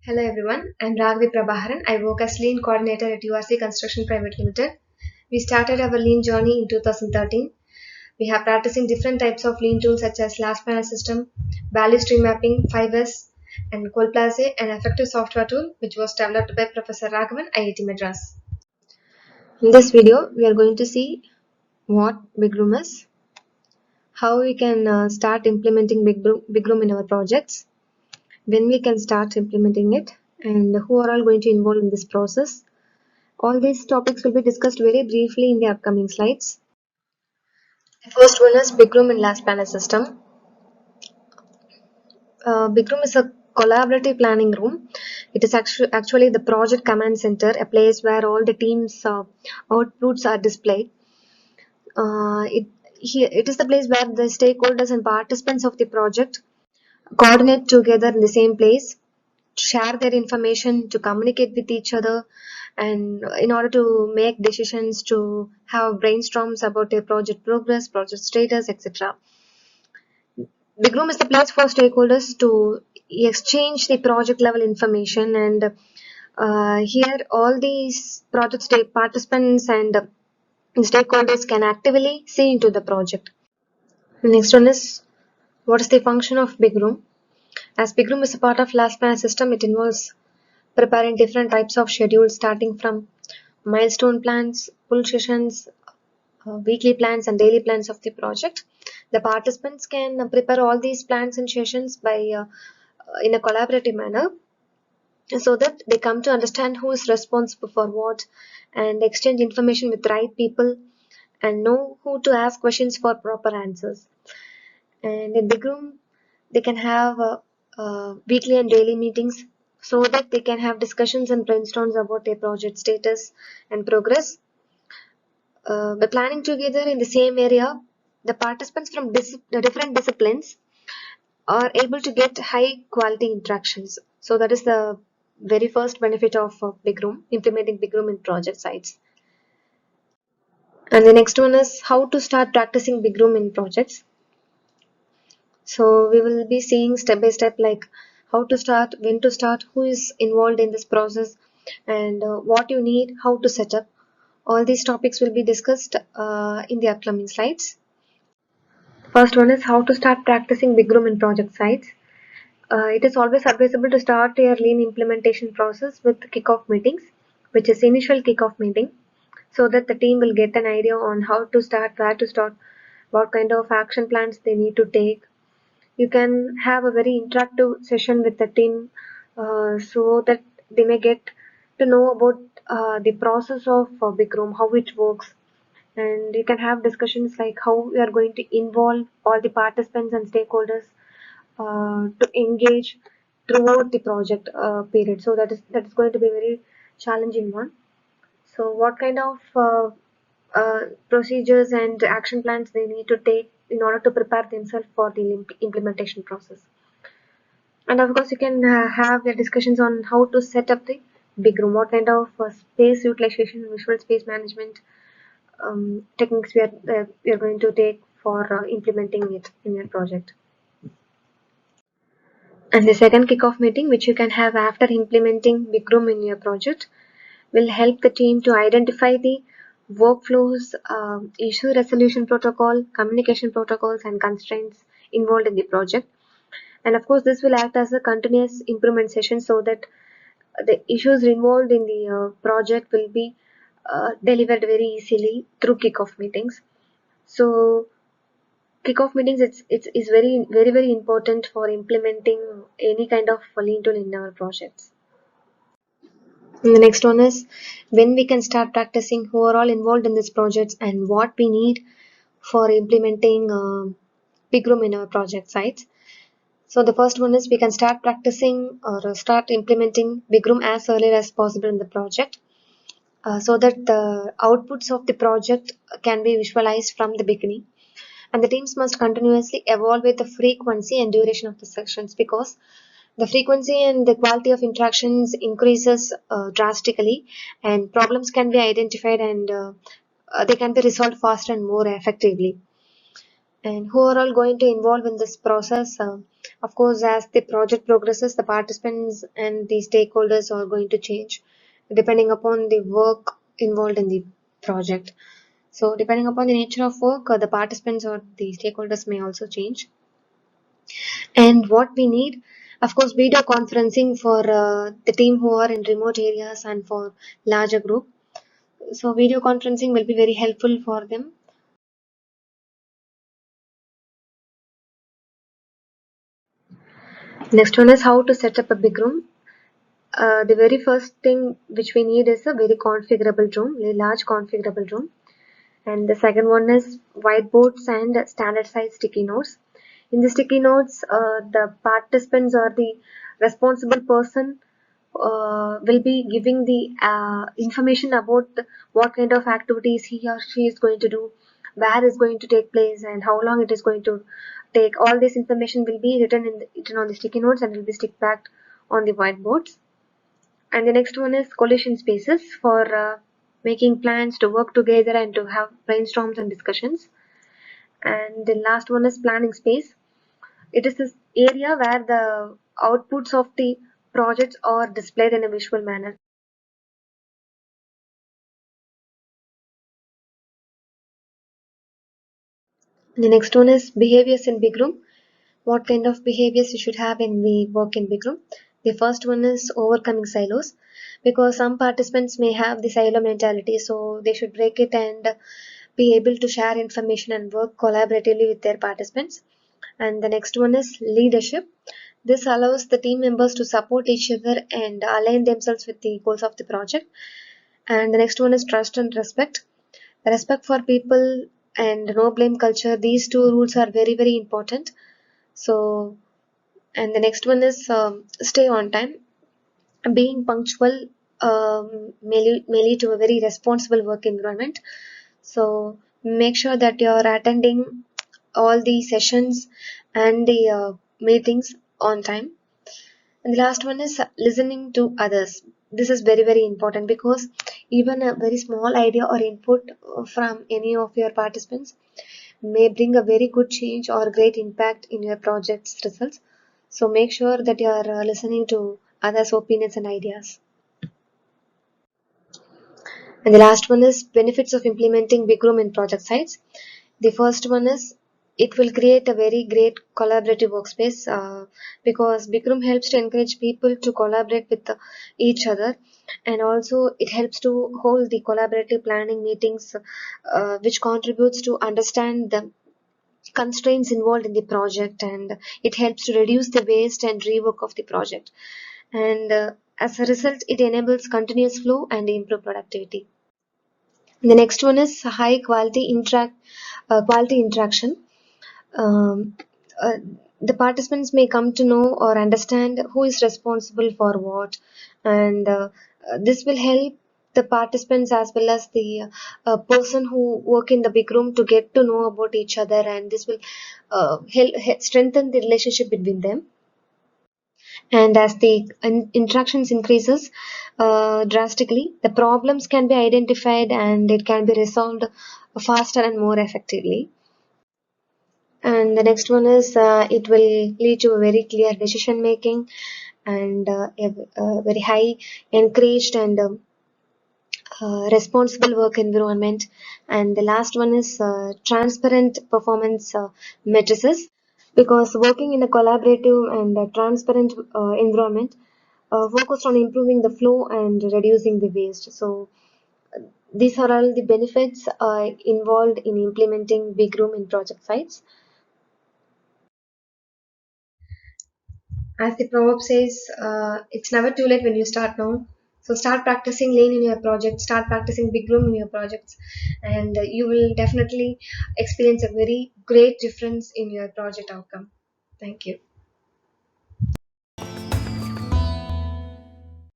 Hello everyone, I'm Raghavi Prabharan. I work as Lean Coordinator at URC Construction Private Limited. We started our Lean journey in 2013. We have practicing different types of Lean tools such as Last Panel System, Value Stream Mapping, 5S, and Colplace, an effective software tool which was developed by Professor Raghavan, IIT Madras. In this video, we are going to see what Big Room is, how we can start implementing Big Room in our projects, when we can start implementing it, and who are all going to involve in this process. All these topics will be discussed very briefly in the upcoming slides. The first one is Big Room in Last Panel System. Big Room is a collaborative planning room. It is actually the project command center, a place where all the teams' outputs are displayed. It is the place where the stakeholders and participants of the project coordinate together in the same place, to share their information, to communicate with each other, and in order to make decisions, to have brainstorms about their project progress, project status, etc. Big Room is the place for stakeholders to exchange the project level information, and here all these project participants and stakeholders can actively see into the project. Next one is, what is the function of Big Room? As Big Room is a part of Last Panel System, it involves preparing different types of schedules starting from milestone plans, pull sessions, weekly plans and daily plans of the project. The participants can prepare all these plans and sessions in a collaborative manner, so that they come to understand who is responsible for what and exchange information with right people and know who to ask questions for proper answers. And in Big Room, they can have weekly and daily meetings so that they can have discussions and brainstorms about their project status and progress. By planning together in the same area, the participants from the different disciplines are able to get high quality interactions. So that is the very first benefit of Big Room, implementing Big Room in project sites. And the next one is how to start practicing Big Room in projects. So we will be seeing step by step, like how to start, when to start, who is involved in this process, and what you need, how to set up. All these topics will be discussed in the upcoming slides. First one is how to start practicing Big Room in project sites. It is always advisable to start your lean implementation process with kickoff meetings, which is initial kickoff meeting, so that the team will get an idea on how to start, where to start, what kind of action plans they need to take. You can have a very interactive session with the team, so that they may get to know about the process of Big Room, how it works, and you can have discussions like how we are going to involve all the participants and stakeholders to engage throughout the project period. So that is going to be a very challenging one. So what kind of procedures and action plans they need to take in order to prepare themselves for the implementation process. And of course, you can have the discussions on how to set up the Big Room, what kind of space utilization, visual space management techniques we are going to take for implementing it in your project. And the second kickoff meeting, which you can have after implementing Big Room in your project, will help the team to identify the workflows, issue resolution protocol, communication protocols, and constraints involved in the project. And of course, this will act as a continuous improvement session, so that the issues involved in the project will be delivered very easily through kickoff meetings. So kickoff meetings, it's very important for implementing any kind of lean tool in our projects. And the next one is when we can start practicing, who are all involved in this project, and what we need for implementing Big Room in our project sites. So the first one is we can start practicing or start implementing Big Room as early as possible in the project, so that the outputs of the project can be visualized from the beginning. And the teams must continuously evaluate the frequency and duration of the sessions, because the frequency and the quality of interactions increases drastically, and problems can be identified, and they can be resolved faster and more effectively. and who are all going to involve in this process. Of course, as the project progresses, the participants and the stakeholders are going to change depending upon the work involved in the project. So depending upon the nature of work, the participants or the stakeholders may also change. And what we need, of course, video conferencing for the team who are in remote areas and for larger group. So video conferencing will be very helpful for them. Next one is how to set up a big room. The very first thing which we need is a very configurable room, a large configurable room. And the second one is whiteboards and standard size sticky notes. In the sticky notes, the participants or the responsible person will be giving the information about what kind of activities he or she is going to do, where is going to take place, and how long it is going to take. All this information will be written on the sticky notes and will be stick backed on the whiteboards. And the next one is coalition spaces for making plans to work together and to have brainstorms and discussions. And the last one is planning space. It is this area where the outputs of the projects are displayed in a visual manner. The next one is behaviors in big room. What kind of behaviors you should have when we work in big room? The first one is overcoming silos, because some participants may have the silo mentality, so they should break it and be able to share information and work collaboratively with their participants. And the next one is leadership. This allows the team members to support each other and align themselves with the goals of the project. And the next one is trust and respect. Respect for people and no blame culture. These two rules are very, very important. So, and the next one is stay on time. Being punctual may lead to a very responsible work environment. So, make sure that you're attending all the sessions and the meetings on time. And the last one is listening to others. This is very, very important, because even a very small idea or input from any of your participants may bring a very good change or great impact in your project's results. So make sure that you are listening to others' opinions and ideas. And the last one is benefits of implementing Big Room in project sites. The first one is it will create a very great collaborative workspace, because Big Room helps to encourage people to collaborate with each other, and also it helps to hold the collaborative planning meetings, which contributes to understand the constraints involved in the project, and it helps to reduce the waste and rework of the project. And as a result, it enables continuous flow and improve productivity. The next one is high quality interaction. Um, uh, the participants may come to know or understand who is responsible for what, and this will help the participants as well as the person who work in the big room to get to know about each other, and this will strengthen the relationship between them. And as the interactions increases drastically, the problems can be identified and it can be resolved faster and more effectively. And the next one is it will lead to a very clear decision making, and a very high encouraged and responsible work environment. And the last one is transparent performance matrices, because working in a collaborative and transparent environment focused on improving the flow and reducing the waste. So these are all the benefits involved in implementing big room in project sites. As the proverb says, it's never too late when you start now. So start practicing lean in your project, start practicing big room in your projects, and you will definitely experience a very great difference in your project outcome. Thank you.